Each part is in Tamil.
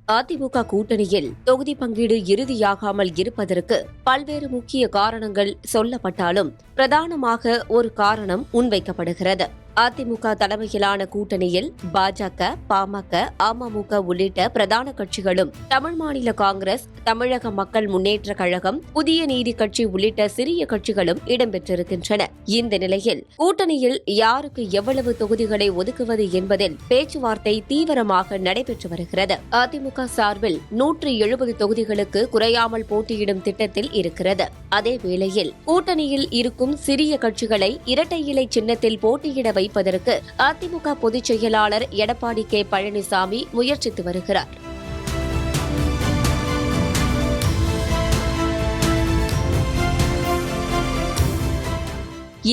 அதிமுக கூட்டணியில் தொகுதி பங்கீடு இறுதியாகாமல் இருப்பதற்கு பல்வேறு முக்கிய காரணங்கள் சொல்லப்பட்டாலும் பிரதானமாக ஒரு காரணம் முன்வைக்கப்படுகிறது. அதிமுக தலைமையிலான கூட்டணியில் பாஜக, பாமக, அமமுக உள்ளிட்ட பிரதான கட்சிகளும், தமிழ் மாநில காங்கிரஸ், தமிழக மக்கள் முன்னேற்ற கழகம், புதிய நீதி கட்சி உள்ளிட்ட சிறிய கட்சிகளும் இடம்பெற்றிருக்கின்றன. இந்த நிலையில் கூட்டணியில் யாருக்கு எவ்வளவு தொகுதிகளை ஒதுக்குவது என்பதில் பேச்சுவார்த்தை தீவிரமாக நடைபெற்று வருகிறது. அதிமுக சார்பில் 170 தொகுதிகளுக்கு குறையாமல் போட்டியிடும் திட்டத்தில் இருக்கிறது. அதேவேளையில் கூட்டணியில் இருக்கும் சிறிய கட்சிகளை இரட்டை இலை சின்னத்தில் போட்டியிட வைப்பதற்கு அதிமுக பொதுச் செயலாளர் எடப்பாடி கே பழனிசாமி முயற்சித்து வருகிறார்.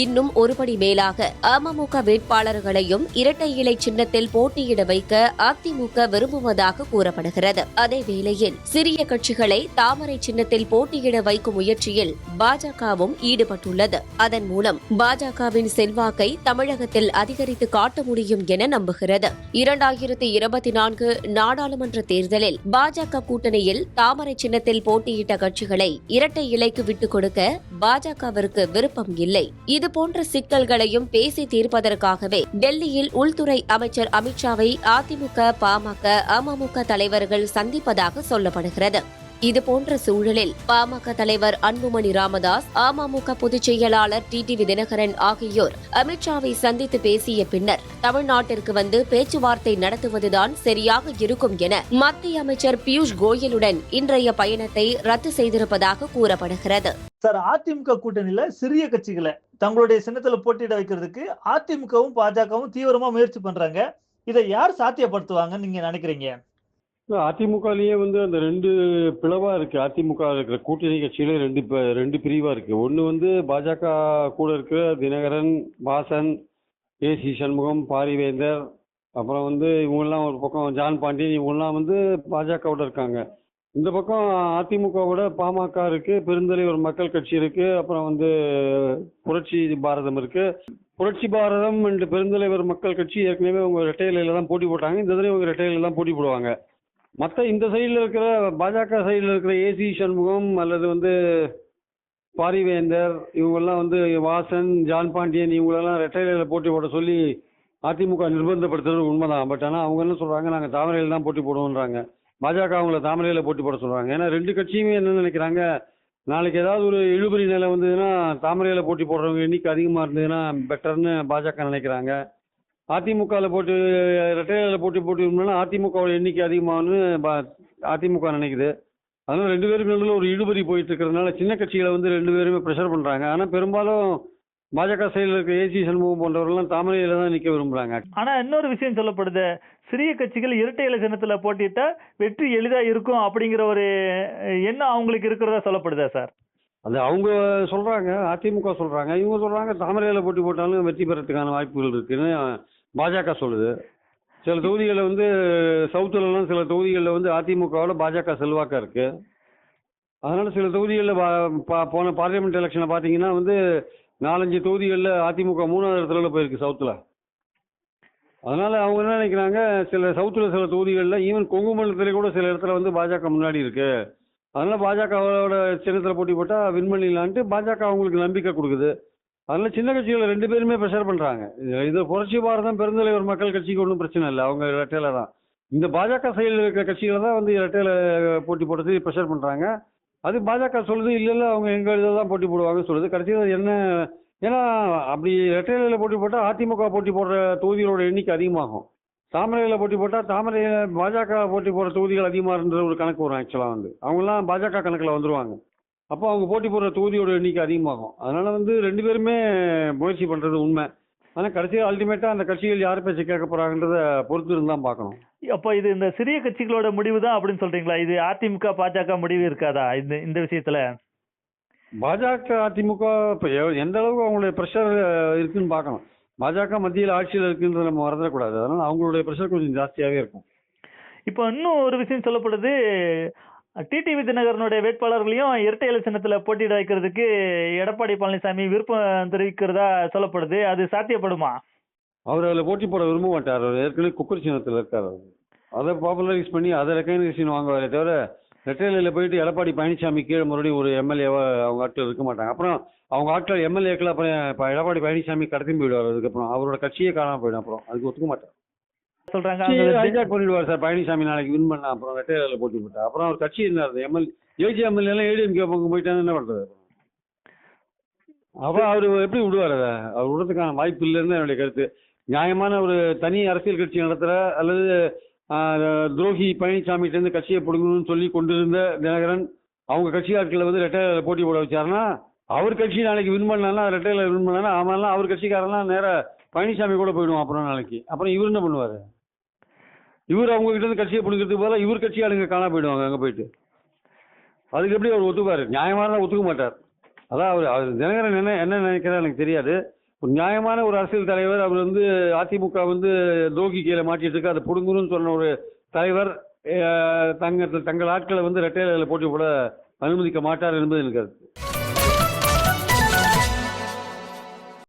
இன்னும் ஒருபடி மேலாக அமமுக வேட்பாளர்களையும் இரட்டை இலை சின்னத்தில் போட்டியிட வைக்க அதிமுக விரும்புவதாக கூறப்படுகிறது. அதேவேளையில் சிறிய கட்சிகளை தாமரை சின்னத்தில் போட்டியிட வைக்கும் முயற்சியில் பாஜகவும் ஈடுபட்டுள்ளது. அதன் மூலம் பாஜகவின் செல்வாக்கை தமிழகத்தில் அதிகரித்து காட்ட முடியும் என நம்புகிறது. 2024 நாடாளுமன்ற தேர்தலில் பாஜக கூட்டணியில் தாமரை சின்னத்தில் போட்டியிட்ட கட்சிகளை இரட்டை இலைக்கு விட்டுக் கொடுக்க பாஜகவிற்கு விருப்பம் இல்லை. இதுபோன்ற சிக்கல்களையும் பேசி தீர்ப்பதற்காகவே டெல்லியில் உள்துறை அமைச்சர் அமித்ஷாவை அதிமுக, பாமக, அமமுக தலைவர்கள் சந்திப்பதாக சொல்லப்படுகிறது. இதுபோன்ற சூழலில் பாமக தலைவர் அன்புமணி ராமதாஸ், அமமுக பொதுச் செயலாளர் டிடிவி தினகரன் ஆகியோர் அமித்ஷாவை சந்தித்து பேசிய பின்னர் தமிழ்நாட்டிற்கு வந்து பேச்சுவார்த்தை நடத்துவதுதான் சரியாக இருக்கும் என மத்திய அமைச்சர் பியூஷ் கோயலுடன் இன்றைய பயணத்தை ரத்து செய்திருப்பதாக கூறப்படுகிறது. சார், அதிமுக கூட்டணியில சிறிய கட்சிகளை தங்களுடைய சின்னத்துல போட்டியிட வைக்கிறதுக்கு அதிமுகவும் பாஜகவும் தீவிரமா முயற்சி பண்றாங்க. இதை யார் சாத்தியப்படுத்துவாங்கன்னு நீங்க நினைக்கிறீங்க? அதிமுகலயே அந்த ரெண்டு பிளவா இருக்கு. அதிமுக இருக்கிற கூட்டணி கட்சியில ரெண்டு பிரிவா இருக்கு. ஒன்னு பாஜக கூட இருக்கிற தினகரன், வாசன், ஏசி சண்முகம், பாரிவேந்தர், அப்புறம் இவங்கெல்லாம் ஒரு பக்கம் ஜான் பாண்டியன், இவங்கெல்லாம் பாஜகவோட இருக்காங்க. இந்த பக்கம் அதிமுகவோட பாமக இருக்கு, பெருந்தலைவர் மக்கள் கட்சி இருக்கு, அப்புறம் புரட்சி பாரதம் இருக்கு. புரட்சி பாரதம் அண்ட் பெருந்தலைவர் மக்கள் கட்சி ஏற்கனவே அவங்க ரெட்டையில தான் போட்டி போட்டாங்க. இந்த தடவை அவங்க ரெட்டையில தான் போட்டி போடுவாங்க. மற்ற இந்த சைடில் இருக்கிற பாஜக சைடில் இருக்கிற ஏசி சண்முகம் அல்லது பாரிவேந்தர், இவங்கெல்லாம் வாசன், ஜான் பாண்டியன், இவங்களெல்லாம் ரெட்டையில போட்டி போட சொல்லி அதிமுக நிர்பந்தப்படுத்துறது உண்மைதான். பட் ஆனால் அவங்க என்ன சொல்றாங்க, நாங்கள் தாமரையில் தான் போட்டி போடுவோன்றாங்க. பாஜக அவங்கள தாமரையில் போட்டி போட சொல்றாங்க. ஏன்னா ரெண்டு கட்சியுமே என்ன நினைக்கிறாங்க, நாளைக்கு ஏதாவது ஒரு இழுபறி நிலை வந்ததுன்னா தாமரையில் போட்டி போடுறவங்க எண்ணிக்கை அதிகமாக இருந்ததுன்னா பெட்டர்னு பாஜக நினைக்கிறாங்க. அதிமுகவில் போட்டு ரெட்டையில போட்டி அதிமுகவோட எண்ணிக்கை அதிகமாகனு அதிமுக நினைக்குது. அதனால ரெண்டு பேருக்கு நடுவில் ஒரு இழுபறி போயிட்டு இருக்கிறதுனால சின்ன கட்சிகளை ரெண்டு பேருமே ப்ரெஷர் பண்றாங்க. ஆனால் பெரும்பாலும் பாஜக சைடில் இருக்க ஏசி சண்முகம் போன்றவர்கள்லாம் தாமரையில தான் நிற்க விரும்புறாங்க. ஆனா இன்னொரு விஷயம் சொல்லப்படுது, சிறிய கட்சிகள் இரட்டை இலை சின்னத்துல போட்டிட்டா வெற்றி எளிதா இருக்கும் அப்படிங்கிற ஒரு எண்ணம் அவங்களுக்கு இருக்கிறதா சொல்லப்படுதா சார்? அது அவங்க சொல்றாங்க, அதிமுக சொல்றாங்க. இவங்க சொல்றாங்க தாமரையில போட்டி போட்டாலும் வெற்றி பெறத்துக்கான வாய்ப்புகள் இருக்குன்னு பாஜக சொல்லுது. சில தொகுதிகளில் சவுத்துலலாம் சில தொகுதிகளில் அதிமுகவோட பாஜக செல்வாக்கா இருக்கு. அதனால சில தொகுதிகளில் போன பார்லிமெண்ட் எலெக்ஷனை பார்த்தீங்கன்னா 4-5 தொகுதிகளில் அதிமுக 3வது இடத்துல போயிருக்கு சவுத்தில். அதனால அவங்க என்ன நினைக்கிறாங்க, சில சவுத்தில் சில தொகுதிகளில் ஈவன் கொங்கு மண்டலத்தில் கூட சில இடத்துல பாஜக முன்னாடி இருக்கு. அதனால பாஜகவோட சின்னத்தில் போட்டி போட்டால் வின் பண்ணிடலான்ட்டு பாஜக அவங்களுக்கு நம்பிக்கை கொடுக்குது. அதனால சின்ன கட்சிகள் ரெண்டு பேருமே ப்ரெஷர் பண்றாங்க. இது புரட்சி பாரதம் பெருந்தலைவர் மக்கள் கட்சிக்கு ஒன்றும் பிரச்சனை இல்லை, அவங்க இரட்டையில தான். இந்த பாஜக சைடில் இருக்கிற கட்சிகளை தான் இரட்டையில போட்டி போடுறது ப்ரெஷர் பண்றாங்க. அது பாஜக சொல்லுது இல்லை அவங்க எங்க இதில் தான் போட்டி போடுவாங்கன்னு சொல்லுது. கடைசியில் என்ன, ஏன்னா அப்படி இரட்டையில போட்டி போட்டால் அதிமுக போட்டி போடுற தொகுதிகளோட எண்ணிக்கை அதிகமாகும். தாமரையில் போட்டி போட்டால் தாமரையில் பாஜக போட்டி போடுற தொகுதிகள் அதிகமாகன்ற ஒரு கணக்கு வரும். ஆக்சுவலாக அவங்களாம் பாஜக கணக்கில் வந்துருவாங்க. அப்போ அவங்க போட்டி போடுற தொகுதியோட எண்ணிக்கை அதிகமாகும். அதனால ரெண்டு பேருமே முயற்சி பண்றது உண்மை. ஆனால் கடைசியாக அல்டிமேட்டா அந்த கட்சிகள் யார் பேச்சு கேட்க போறாங்கன்றத பொறுத்து இருந்தான் பார்க்கணும். அப்போ இது இந்த சிறிய கட்சிகளோட முடிவு தான் அப்படின்னு சொல்றீங்களா? இது அதிமுக பாஜக முடிவு இருக்காதா இந்த விஷயத்துல? பாஜக அதிமுக இப்போ எந்த அளவுக்கு அவங்களுடைய ப்ரெஷர் இருக்குன்னு பார்க்கணும். பாஜக மத்தியில் ஆட்சியில் இருக்குன்றத நம்ம மறந்துடக்கூடாது. அதனால அவங்களுடைய ப்ரெஷர் கொஞ்சம் ஜாஸ்தியாகவே இருக்கும். இப்போ இன்னும் ஒரு விஷயம் சொல்லப்படுது, டிடிவி தினகரனுடைய வேட்பாளர்களையும் இரட்டை இலை சின்னத்துல போட்டியிட வைக்கிறதுக்கு எடப்பாடி பழனிசாமி விருப்பம் தெரிவிக்கிறதா சொல்லப்படுது. அது சாத்தியப்படுமா? அவர் அதில் போட்டி போட விரும்ப மாட்டார். அவர் ஏற்கனவே குக்கர் சின்னத்தில் இருக்கார். அதை பாப்புலரைஸ் பண்ணி அதை ரெக்கக்னைசேஷன் வாங்குவாரே தவிர ரெட்டையில போயிட்டு எடப்பாடி பழனிசாமி கீழே மறுபடியும் ஒரு எம்எல்ஏவா அவங்க ஆட்கள் இருக்க மாட்டாங்க. அப்புறம் அவங்க ஆட்கள் எம்எல்ஏக்கள் அப்புறம் இப்போ எடப்பாடி பழனிசாமி கடத்தி போயிடுவார். அதுக்கப்புறம் அவரோட கட்சியே காணாம போயிடும். அப்புறம் அதுக்கு ஒத்துக்க மாட்டார். சொல்றாங்க ஹைஜாக் பண்ணிடுவார் சார். பழனிசாமி நாளைக்கு வின் பண்ணா அப்புறம் ரெட்டையில போட்டி போட்டா அப்புறம் அவர் கட்சி என்ன ஏஜிஎம்எல்ஏ எல்லாம் ஏடிஎம்கே பக்கம் போயிட்டாங்க என்ன பண்றது? அப்போ அவர் எப்படி விடுவார்? அதை அவர் விடுறதுக்கான வாய்ப்பு இல்லைன்னு என்னுடைய கருத்து. நியாயமான ஒரு தனி அரசியல் கட்சி நடத்துகிற அல்லது துரோகி பழனிசாமிகிட்டேருந்து கட்சியை பிடுங்கணும்னு சொல்லி கொண்டிருந்த தினகரன் அவங்க கட்சி ஆட்களை வந்து ரெட்டையில போட்டி போட வச்சாருன்னா அவர் கட்சி நாளைக்கு வின் பண்ணாலும் ரெட்டையில வின் பண்ணாலும் ஆமாலாம் அவர் கட்சிக்காரெல்லாம் நேராக பழனிசாமி கூட போயிடுவோம். அப்புறம் நாளைக்கு அப்புறம் இவர் என்ன பண்ணுவார்? இவர் அவங்க கிட்ட இருந்து கட்சியை பிடிக்கிறதுக்கு போல இவர் கட்சி ஆளுங்க காணா போயிடுவாங்க அங்கே போயிட்டு. அதுக்கு எப்படி அவர் ஒத்துக்குவார்? நியாயமான ஒத்துக்க மாட்டார். அதான் அவர் தினகரன் என்ன நினைக்கிறார் எனக்கு தெரியாது. ஒரு நியாயமான ஒரு அரசியல் தலைவர், அவர் வந்து அதிமுக வந்து துரோகி கீழே மாட்டிட்டு இருக்கு, அதை பிடுங்கணும்னு சொன்ன ஒரு தலைவர் தங்கள் ஆட்களை வந்து ரெட்டையில போட்டி போட அனுமதிக்க மாட்டார் என்பது எனக்கு கருத்து.